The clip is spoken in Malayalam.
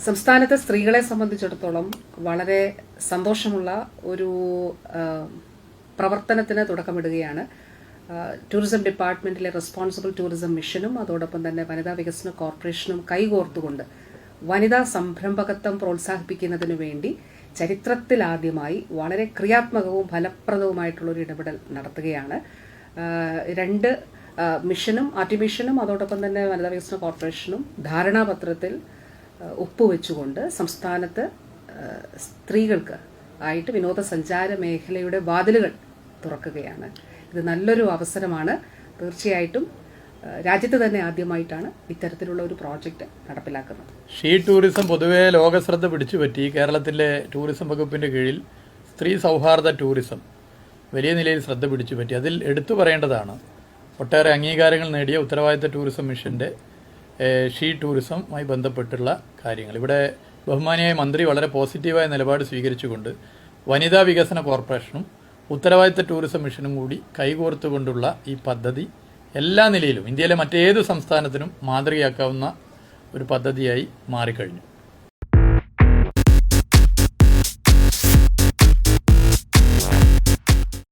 സംസ്ഥാനത്തെ സ്ത്രീകളെ സംബന്ധിച്ചിടത്തോളം വളരെ സന്തോഷമുള്ള ഒരു പ്രവർത്തനത്തിന് തുടക്കമിടുകയാണ്. ടൂറിസം ഡിപ്പാർട്ട്മെന്റിലെ റെസ്പോൺസിബിൾ ടൂറിസം മിഷനും അതോടൊപ്പം തന്നെ വനിതാ വികസന കോർപ്പറേഷനും കൈകോർത്തുകൊണ്ട് വനിതാ സംരംഭകത്വം പ്രോത്സാഹിപ്പിക്കുന്നതിനു വേണ്ടി ചരിത്രത്തിലാദ്യമായി വളരെ ക്രിയാത്മകവും ഫലപ്രദവുമായിട്ടുള്ളൊരു ഇടപെടൽ നടത്തുകയാണ്. രണ്ട് മിഷനും ആർട്ടിമിഷനും അതോടൊപ്പം തന്നെ വനിതാ വികസന കോർപ്പറേഷനും ധാരണാപത്രത്തിൽ ഒപ്പുവെച്ചുകൊണ്ട് സംസ്ഥാനത്ത് സ്ത്രീകൾക്ക് ആയിട്ട് വിനോദസഞ്ചാര മേഖലയുടെ വാതിലുകൾ തുറക്കുകയാണ്. ഇത് നല്ലൊരു അവസരമാണ്. തീർച്ചയായിട്ടും രാജ്യത്ത് തന്നെ ആദ്യമായിട്ടാണ് ഇത്തരത്തിലുള്ള ഒരു പ്രോജക്റ്റ് നടപ്പിലാക്കുന്നത്. ഷീ ടൂറിസം പൊതുവെ ലോകശ്രദ്ധ പിടിച്ചുപറ്റി. കേരളത്തിലെ ടൂറിസം വകുപ്പിന്റെ കീഴിൽ സ്ത്രീ സൗഹാർദ്ദ ടൂറിസം വലിയ നിലയിൽ ശ്രദ്ധ പിടിച്ചുപറ്റി. അതിൽ എടുത്തു പറയേണ്ടതാണ് ഒട്ടേറെ അംഗീകാരങ്ങൾ നേടിയ ഉത്തരവാദിത്ത ടൂറിസം മിഷന്റെ ഷീ ടൂറിസവുമായി ബന്ധപ്പെട്ടുള്ള കാര്യങ്ങൾ. ഇവിടെ ബഹുമാനിയായ മന്ത്രി വളരെ പോസിറ്റീവായ നിലപാട് സ്വീകരിച്ചുകൊണ്ട് വനിതാ വികസന കോർപ്പറേഷനും ഉത്തരവാദിത്ത ടൂറിസം മിഷനും കൂടി കൈകോർത്തുകൊണ്ടുള്ള ഈ പദ്ധതി എല്ലാ നിലയിലും ഇന്ത്യയിലെ മറ്റേതു സംസ്ഥാനത്തിനും മാതൃകയാക്കാവുന്ന ഒരു പദ്ധതിയായി മാറിക്കഴിഞ്ഞു.